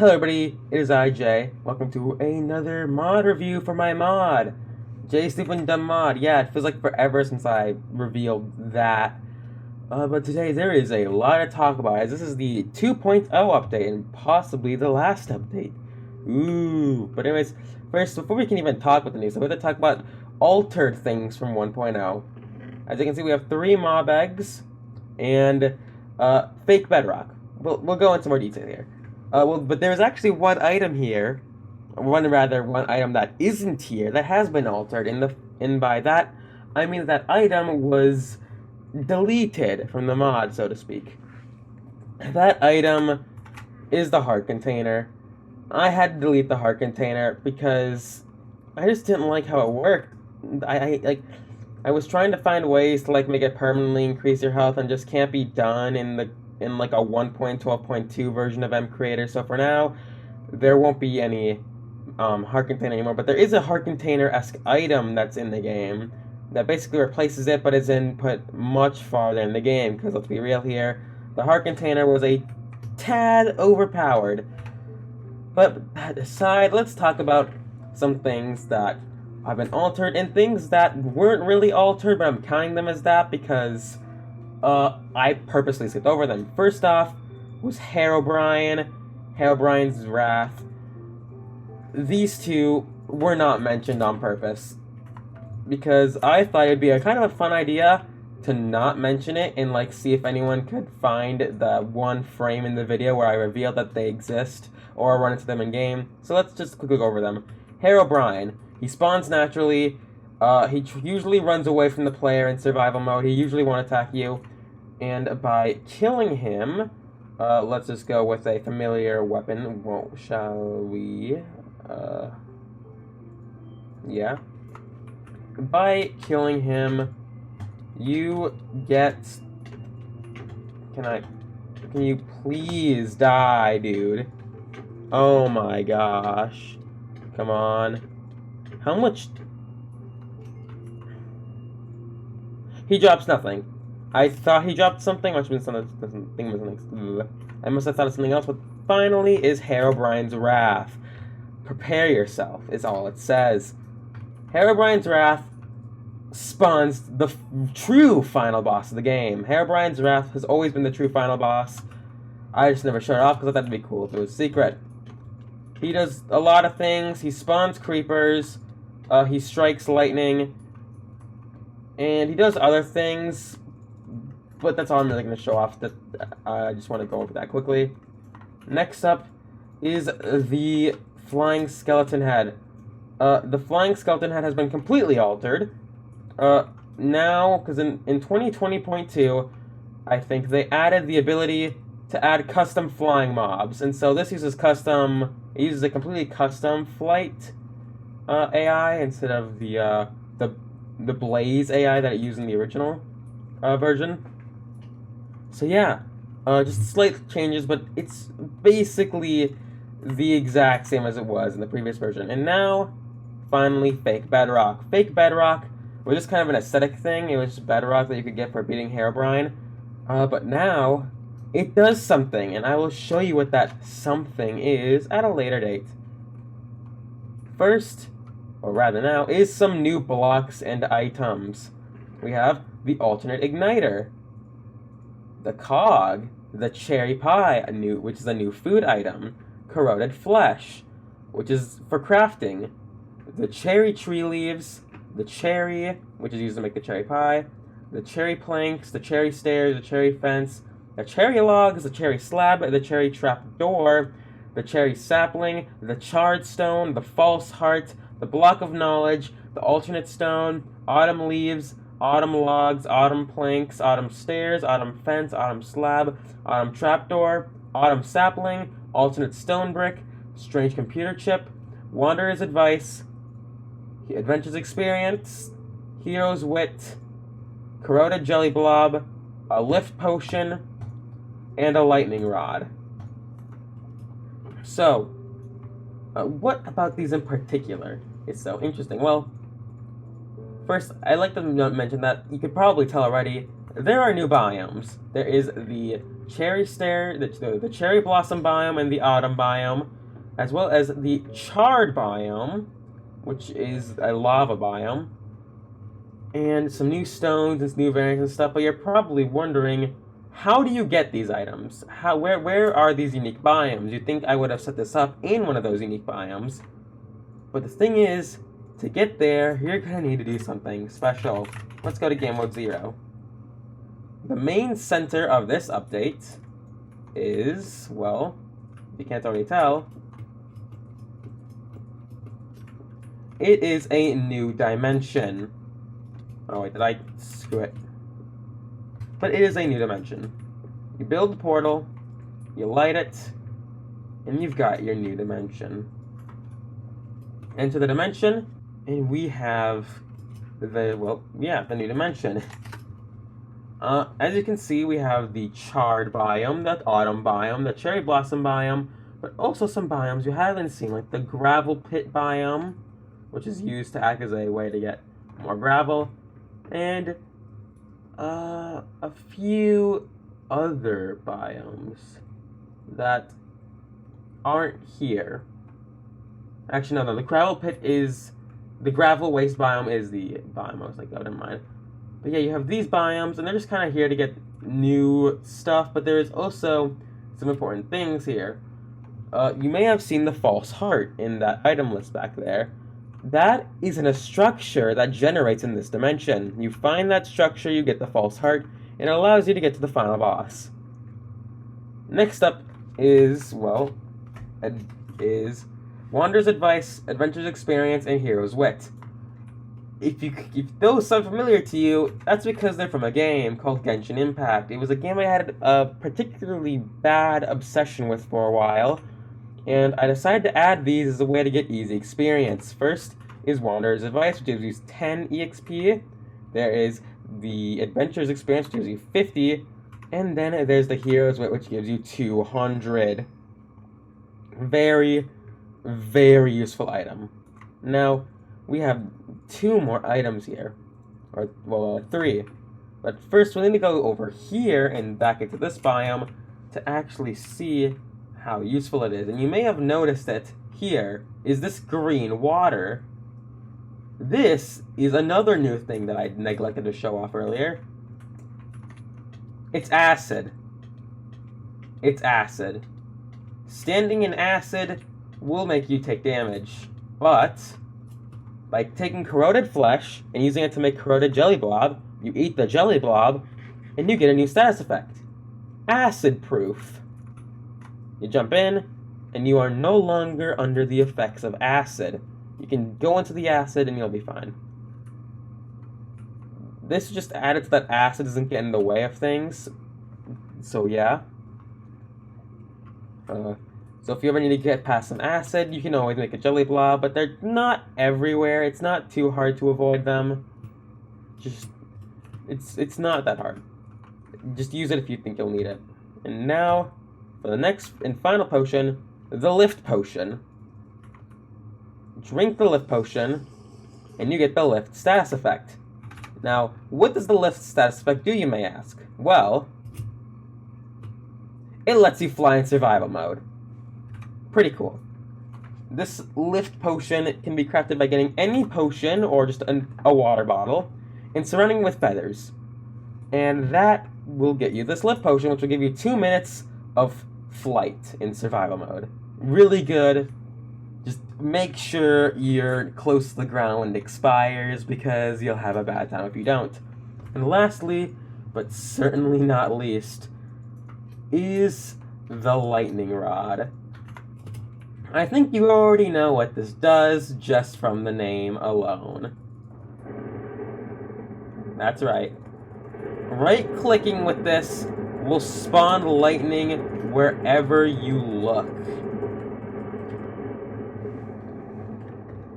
Hello everybody, it is I, Jay. Welcome to another mod review for my mod. Jay's Stupid Dumb Mod. Yeah, it feels like forever since I revealed that. But today there is a lot to talk about, as this is the 2.0 update and possibly the last update. Ooh. But anyways, first, before we can even talk about the news, I'm going to talk about altered things from 1.0. As you can see, we have 3 mob eggs and fake bedrock. We'll go into more detail here. But there's actually one item here, one item that isn't here that has been altered. And by that, I mean that item was deleted from the mod, so to speak. That item is the heart container. I had to delete the heart container because I just didn't like how it worked. I was trying to find ways to make it permanently increase your health, and just can't be done in like a 1.12.2 version of M Creator. So for now, there won't be any heart container anymore. But there is a heart container-esque item that's in the game that basically replaces it, but is input much farther in the game. Because let's be real here, the heart container was a tad overpowered. But that aside, let's talk about some things that have been altered and things that weren't really altered, but I'm counting them as that because I purposely skipped over them. First off was Herobrine's Wrath. These two were not mentioned on purpose because I thought it'd be a kind of a fun idea to not mention it and see if anyone could find the one frame in the video where I reveal that they exist or run into them in game. So let's just quickly go over them. Herobrine, he spawns naturally. He usually runs away from the player in survival mode. He usually won't attack you. And by killing him, let's just go with a familiar weapon, shall we? Yeah. By killing him, you get... Can you please die, dude? Oh my gosh. Come on. How much... He drops nothing. I thought he dropped something, which means something was I must have thought of something else, but finally is Herobrine's Wrath. Prepare yourself, is all it says. Herobrine's Wrath spawns the true final boss of the game. Herobrine's Wrath has always been the true final boss. I just never showed it off because I thought it'd be cool if it was secret. He does a lot of things. He spawns creepers. He strikes lightning. And he does other things. But that's all I'm really going to show off. I just want to go over that quickly. Next up is the Flying Skeleton Head. The Flying Skeleton Head has been completely altered. Now, because in 2020.2, I think they added the ability to add custom flying mobs. And so this uses a completely custom flight AI instead of the Blaze AI that it used in the original version. So yeah, just slight changes, but it's basically the exact same as it was in the previous version. And now, finally, fake bedrock. Fake bedrock was just kind of an aesthetic thing. It was just bedrock that you could get for beating Herobrine. But now, it does something, and I will show you what that something is at a later date. First, or rather now, is some new blocks and items. We have the alternate igniter, the cog, the cherry pie, which is a new food item, corroded flesh, which is for crafting, the cherry tree leaves, the cherry, which is used to make the cherry pie, the cherry planks, the cherry stairs, the cherry fence, the cherry logs, the cherry slab, the cherry trap door, the cherry sapling, the charred stone, the false heart, the block of knowledge, the alternate stone, autumn leaves, autumn logs, autumn planks, autumn stairs, autumn fence, autumn slab, autumn trapdoor, autumn sapling, alternate stone brick, strange computer chip, wanderer's advice, adventure's experience, hero's wit, corroded jelly blob, a lift potion, and a lightning rod. So, what about these in particular is so interesting? Well, first, I'd like to mention that you could probably tell already, there are new biomes. There is the the cherry blossom biome and the autumn biome, as well as the charred biome, which is a lava biome, and some new stones and some new variants and stuff. But you're probably wondering, how do you get these items? Where are these unique biomes? You'd think I would have set this up in one of those unique biomes. But the thing is, to get there, you're gonna need to do something special. Let's go to game mode 0. The main center of this update is, well, if you can't already tell, it is a new dimension. Oh wait, did I screw it? But it is a new dimension. You build the portal, you light it, and you've got your new dimension. Enter the dimension, and we have the new dimension. As you can see, we have the charred biome, the autumn biome, the cherry blossom biome, but also some biomes you haven't seen, like the gravel pit biome, which is used to act as a way to get more gravel, and a few other biomes that aren't here. Actually, no, the gravel pit is... The gravel waste biome is the biome I was like, oh, never mind. But yeah, you have these biomes, and they're just kind of here to get new stuff, but there is also some important things here. You may have seen the false heart in that item list back there. That is in a structure that generates in this dimension. You find that structure, you get the false heart, and it allows you to get to the final boss. Next up is, well, is Wanderer's Advice, Adventurer's Experience, and Hero's Wit. If those sound familiar to you, that's because they're from a game called Genshin Impact. It was a game I had a particularly bad obsession with for a while, and I decided to add these as a way to get easy experience. First is Wanderer's Advice, which gives you 10 EXP. There is the Adventurer's Experience, which gives you 50. And then there's the Hero's Wit, which gives you 200. Very, very useful item. Now, we have 2 more items here. Or, well, 3. But first, we need to go over here and back into this biome to actually see how useful it is. And you may have noticed that here is this green water. This is another new thing that I neglected to show off earlier. It's acid. It's acid. Standing in acid will make you take damage, but by taking corroded flesh and using it to make corroded jelly blob, you eat the jelly blob, and you get a new status effect. Acid proof. You jump in, and you are no longer under the effects of acid. You can go into the acid and you'll be fine. This just added so that acid doesn't get in the way of things. So yeah. So if you ever need to get past some acid, you can always make a jelly blob, but they're not everywhere. It's not too hard to avoid them. Just, it's not that hard. Just use it if you think you'll need it. And now, for the next and final potion, the lift potion. Drink the lift potion, and you get the lift status effect. Now, what does the lift status effect do, you may ask? Well, it lets you fly in survival mode. Pretty cool. This lift potion can be crafted by getting any potion, or just a water bottle, and surrounding it with feathers. And that will get you this lift potion, which will give you 2 minutes of flight in survival mode. Really good. Just make sure you're close to the ground when it expires, because you'll have a bad time if you don't. And lastly, but certainly not least, is the lightning rod. I think you already know what this does just from the name alone. That's right. Right-clicking with this will spawn lightning wherever you look.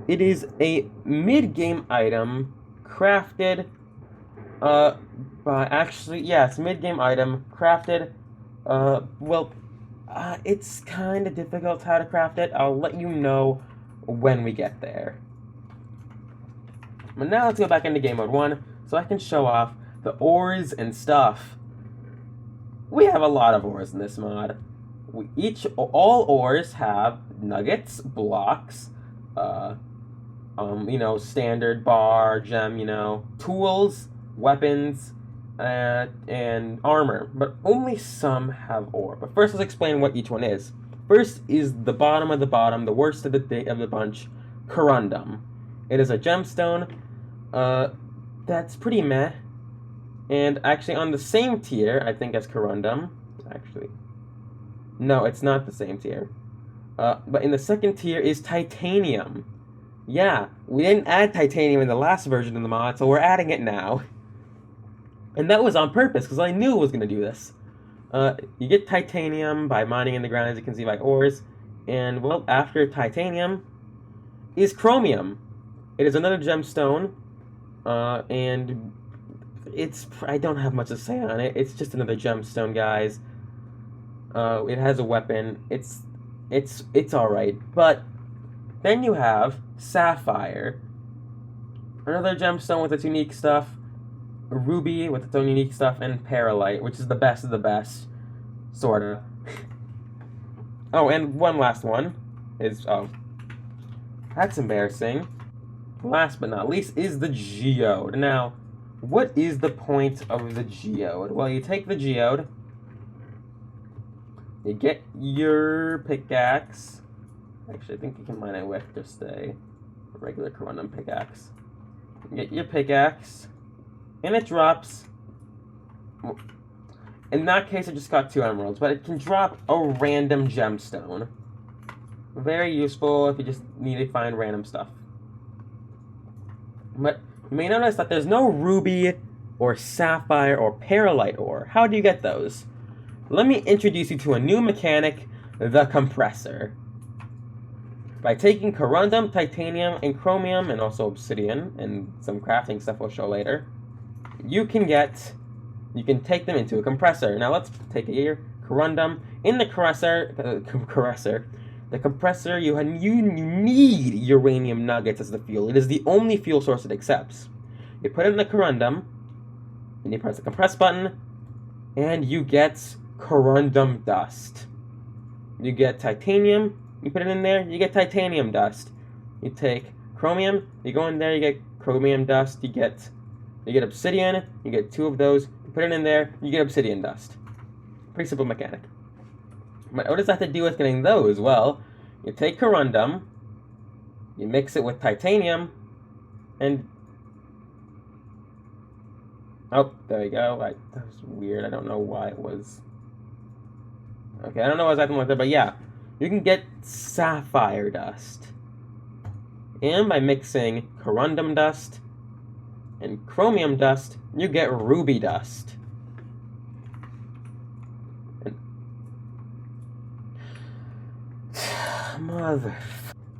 It is a mid-game item crafted it's a mid-game item crafted. It's kind of difficult how to craft it. I'll let you know when we get there. But now let's go back into game mode 1 so I can show off the ores and stuff. we have a lot of ores in this mod. All ores have nuggets, blocks, standard bar, gem, tools, weapons, and armor. But only some have ore. But first, let's explain what each one is. First is the bottom of the bottom, the worst of the bunch, corundum. It is a gemstone. That's pretty meh. And actually, on the same tier, I think, as corundum. Actually, no, it's not the same tier. But in the second tier is titanium. Yeah, we didn't add titanium in the last version of the mod, so we're adding it now. And that was on purpose, because I knew it was going to do this. You get titanium by mining in the ground, as you can see by ores. And, well, after titanium is chromium. It is another gemstone, and I don't have much to say on it. It's just another gemstone, guys. It has a weapon. It's alright. But then you have sapphire, another gemstone with its unique stuff, ruby with its own unique stuff, and perlite, which is the best of the best, sorta. Oh, and one last one is, that's embarrassing. Last but not least is the geode. Now, what is the point of the geode? Well, you take the geode, you get your pickaxe. Actually, I think you can mine it with just a regular corundum pickaxe. You get your pickaxe, and it drops. In that case, I just got 2 emeralds, but it can drop a random gemstone. Very useful if you just need to find random stuff. But you may notice that there's no ruby or sapphire or perlite ore. How do you get those? Let me introduce you to a new mechanic, the compressor. By taking corundum, titanium, and chromium, and also obsidian, and some crafting stuff we'll show later, you can take them into a compressor. Now let's take here, corundum. In the compressor, you need uranium nuggets as the fuel. It is the only fuel source it accepts. You put it in the corundum, and you press the compress button, and you get corundum dust. You get titanium, you put it in there, you get titanium dust. You take chromium, you go in there, you get chromium dust, you get obsidian, you get 2 of those, you put it in there, you get obsidian dust. Pretty simple mechanic. But what does that have to do with getting those? Well, you take corundum, you mix it with titanium, and... oh, there we go. That was weird. I don't know why it was... okay, I don't know why it's acting like that, but yeah. You can get sapphire dust. And by mixing corundum dust and chromium dust, you get ruby dust. Mother...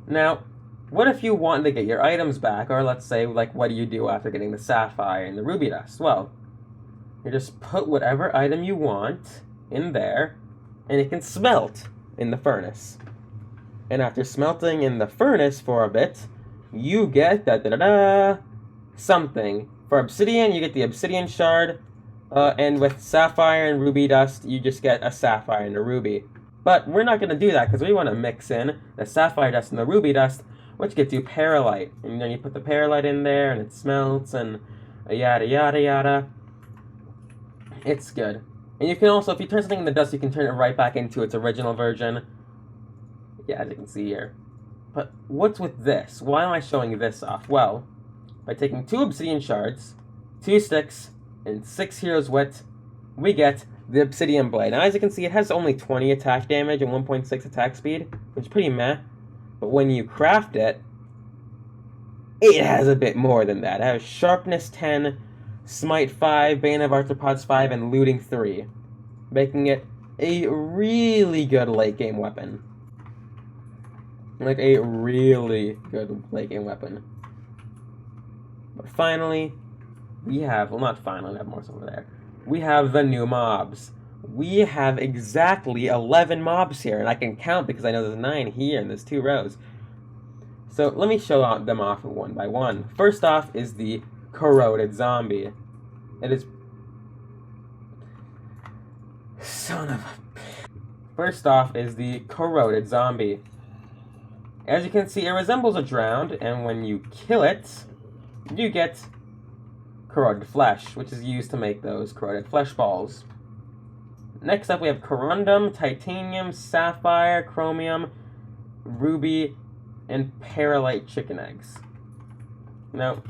now, what if you want to get your items back, or let's say, like, what do you do after getting the sapphire and the ruby dust? Well, you just put whatever item you want in there, and it can smelt in the furnace. And after smelting in the furnace for a bit, you get something. For obsidian, you get the obsidian shard, and with sapphire and ruby dust, you just get a sapphire and a ruby. But we're not going to do that, because we want to mix in the sapphire dust and the ruby dust, which gets you perlite. And then you put the perlite in there, and it smelts, and yada yada yada. It's good. And you can also, if you turn something in the dust, you can turn it right back into its original version. Yeah, as you can see here. But what's with this? Why am I showing this off? Well, by taking 2 obsidian shards, 2 sticks, and 6 heroes wit, we get the obsidian blade. Now, as you can see, it has only 20 attack damage and 1.6 attack speed, which is pretty meh. But when you craft it, it has a bit more than that. It has sharpness 10, smite 5, bane of arthropods 5, and looting 3, making it a really good late game weapon. Like a really good late game weapon. But finally, we have, well, not finally, we have more stuff over there. We have the new mobs. We have exactly 11 mobs here, and I can count because I know there's 9 here and there's 2 rows. So let me show them off one by one. First off is the corroded zombie. It is Son of a... First off is the corroded zombie. As you can see, it resembles a drowned, and when you kill it, you get corroded flesh, which is used to make those corroded flesh balls. Next up, we have corundum, titanium, sapphire, chromium, ruby, and perlite chicken eggs. Now,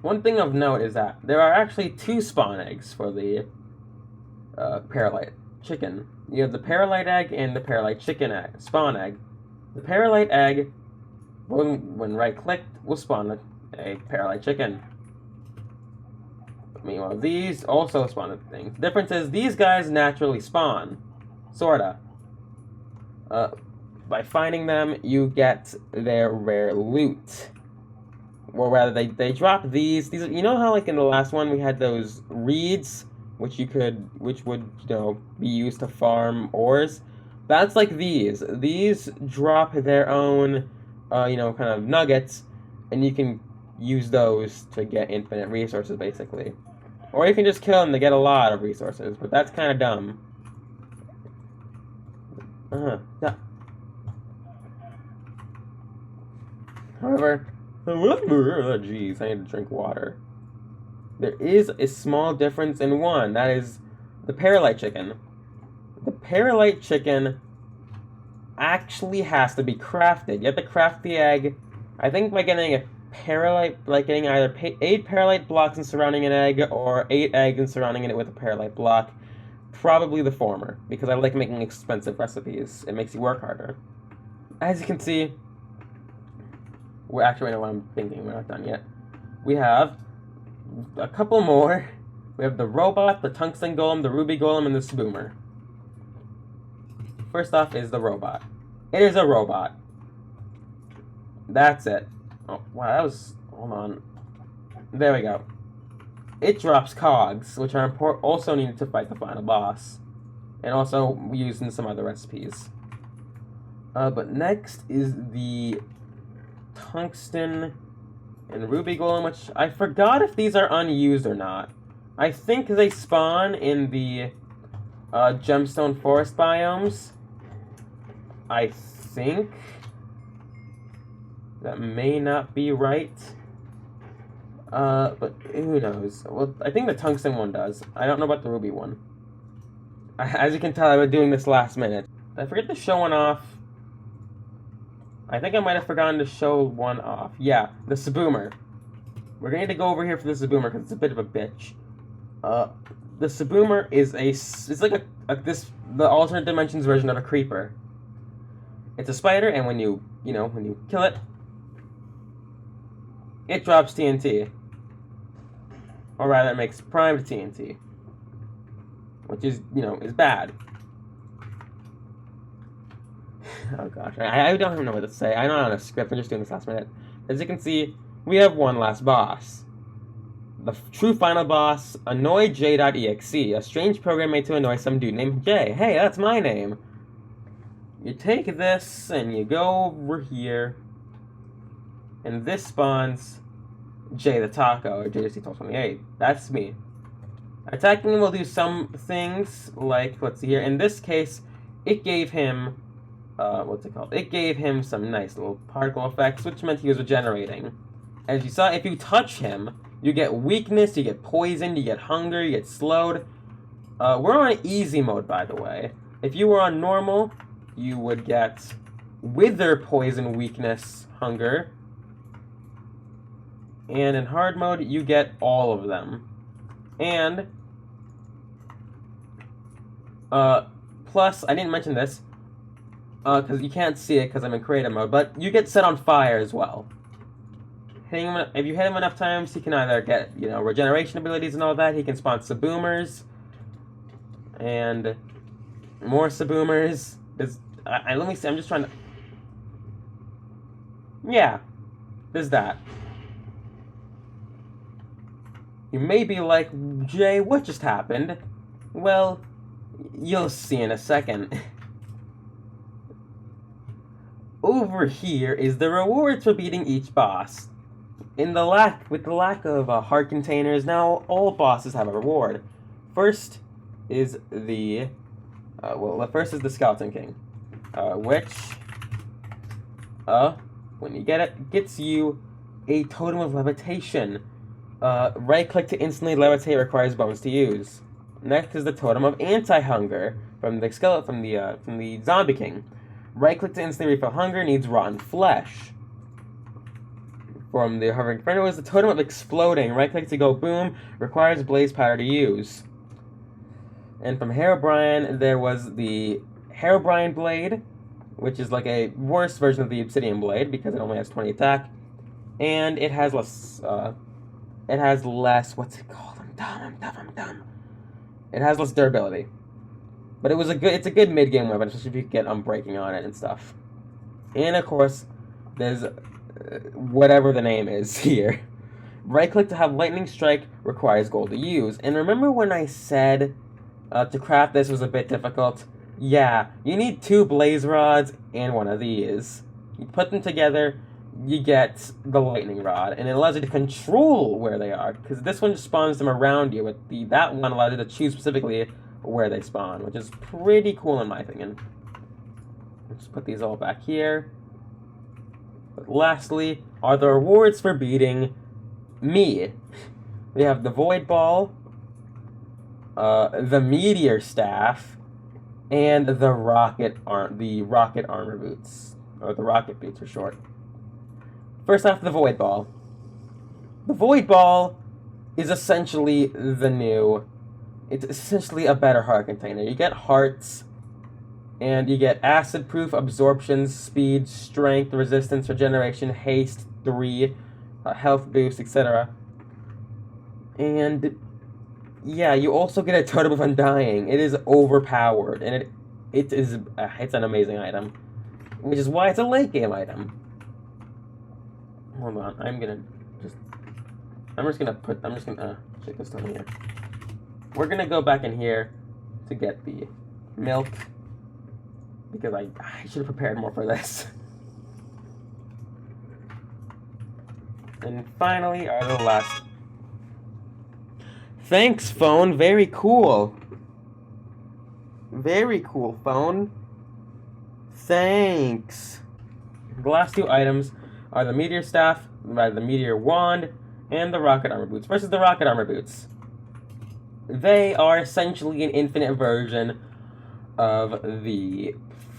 one thing of note is that there are actually 2 spawn eggs for the perlite chicken. You have the perlite egg and the perlite chicken egg, spawn egg. The perlite egg, when right-clicked, will spawn a perlite chicken. Meanwhile, these also spawn a thing. The difference is these guys naturally spawn. Sorta. By finding them, you get their rare loot. Or rather, they drop these. These, you know how like in the last one we had those reeds, which would be used to farm ores. That's like these. These drop their own, kind of nuggets, and you can use those to get infinite resources, basically. Or you can just kill them to get a lot of resources, but that's kind of dumb. Yeah. However, jeez, I need to drink water. There is a small difference in one. That is the perlite chicken. The perlite chicken actually has to be crafted. You have to craft the egg, I think by getting a perlite, like getting either 8 perlite blocks and surrounding an egg, or 8 eggs and surrounding it with a perlite block. Probably the former, because I like making expensive recipes. It makes you work harder. As you can see, we're actually, I know what I'm thinking, we're not done yet. We have a couple more. We have the robot, the tungsten golem, the ruby golem, and the spoomer. First off is the robot. It is a robot. That's it. Oh, wow, that was... Hold on. There we go. It drops cogs, which are also needed to fight the final boss. And also used in some other recipes. But next is the tungsten and ruby golem, which I forgot if these are unused or not. I think they spawn in the gemstone forest biomes. I think that may not be right. But who knows? Well, I think the tungsten one does. I don't know about the ruby one. As you can tell, I was doing this last minute. Did I forget to show one off? I think I might have forgotten to show one off. Yeah, the Saboomer. We're going to need to go over here for the Saboomer because it's a bit of a bitch. The Saboomer is it's like the alternate dimensions version of a creeper. It's a spider, and when you kill it, it drops TNT. Or rather, it makes primed TNT. Which is bad. Oh gosh, I don't even know what to say. I'm not on a script, I'm just doing this last minute. As you can see, we have one last boss. The true final boss, AnnoyJ.exe, a strange program made to annoy some dude named Jay. Hey, that's my name. You take this, and you go over here, and this spawns Jay the Taco, or JC1228. That's me. Attacking him will do some things, like, let's see here, in this case, it gave him, It gave him some nice little particle effects, which meant he was regenerating. As you saw, if you touch him, you get weakness, you get poisoned, you get hunger, you get slowed. We're on easy mode, by the way. If you were on normal, you would get wither, poison, weakness, hunger. And in hard mode, you get all of them. And, plus, I didn't mention this, because you can't see it because I'm in creative mode, but you get set on fire as well. If you hit him enough times, he can either get, regeneration abilities and all that, he can spawn Saboomers, and more Saboomers. Let me see, I'm just trying to... Yeah, there's that. You may be like, Jay, what just happened? Well, you'll see in a second. Over here is the rewards for beating each boss. With the lack of heart containers, now all bosses have a reward. First, is the well, the first is the Skeleton King, which when you get it, gets you a totem of levitation. Right click to instantly levitate, requires bones to use. Next is the totem of anti-hunger from the Zombie King. Right click to instantly refill hunger, needs rotten flesh. From the Hovering Inferno is the totem of exploding. Right click to go boom, requires blaze powder to use. And from Herobrine, there was the Herobrine Blade, which is like a worse version of the Obsidian Blade because it only has 20 attack, and it has less. What's it called? I'm dumb. It has less durability, but it's a good mid-game weapon, especially if you get unbreaking on it and stuff. And of course, there's whatever the name is here. Right click to have lightning strike, requires gold to use. And remember when I said to craft this was a bit difficult? Yeah, you need 2 blaze rods and one of these. You put them together, you get the lightning rod, and it allows you to control where they are, because this one spawns them around you, but that one allows you to choose specifically where they spawn, which is pretty cool in my opinion. Let's put these all back here. But lastly are the rewards for beating me. We have the Void Ball, the Meteor Staff, and the Rocket Armor Boots, or the Rocket Boots for short. First off, the Void Ball. The Void Ball is essentially it's essentially a better heart container. You get hearts, and you get acid-proof, absorption, speed, strength, resistance, regeneration, haste, 3, health boost, etc. And yeah, you also get a totem of undying. It is overpowered, and it's an amazing item, which is why it's a late game item. Hold on, I'm just gonna shake this down here. We're gonna go back in here to get the milk because I should have prepared more for this. And finally are the last. Thanks, phone. Very cool. Very cool, phone. Thanks. The last 2 items are the Meteor Staff, the Meteor Wand, and the Rocket Armor Boots. Versus the Rocket Armor Boots. They are essentially an infinite version of the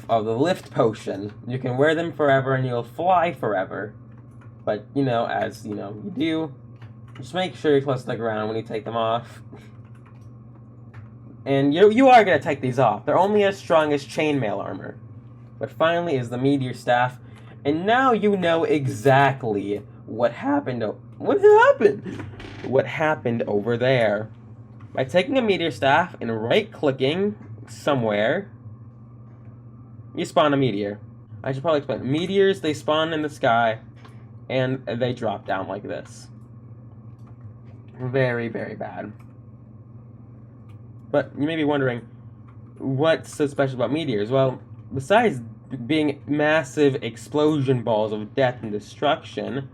Lift Potion. You can wear them forever and you'll fly forever. But, as you do, just make sure you're close to the ground when you take them off. And you are going to take these off. They're only as strong as chainmail armor. But finally is the Meteor Staff. And now you know exactly what happened. What happened over there. By taking a Meteor Staff and right-clicking somewhere, you spawn a meteor. I should probably explain. Meteors, they spawn in the sky, and they drop down like this. Very, very bad. But you may be wondering, what's so special about meteors? Well, besides being massive explosion balls of death and destruction,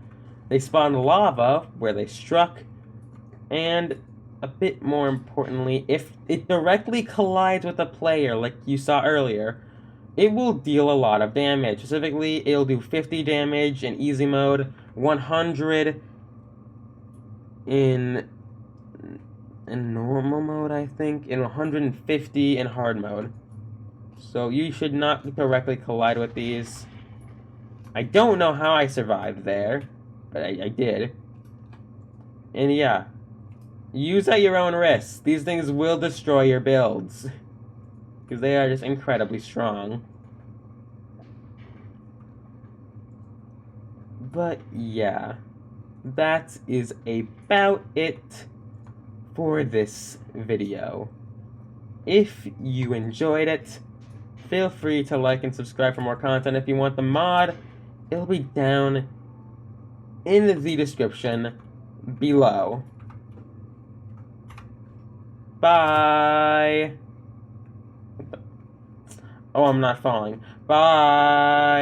they spawn lava where they struck, and a bit more importantly, if it directly collides with a player like you saw earlier, it will deal a lot of damage. Specifically, it'll do 50 damage in easy mode, 100 in normal mode, I think, and 150 in hard mode. So you should not directly collide with these. I don't know how I survived there, but I did. And yeah, use at your own risk. These things will destroy your builds, because they are just incredibly strong. But yeah, that is about it for this video. If you enjoyed it, feel free to like and subscribe for more content. If you want the mod, it'll be down in the description below. Bye! Oh, I'm not falling. Bye!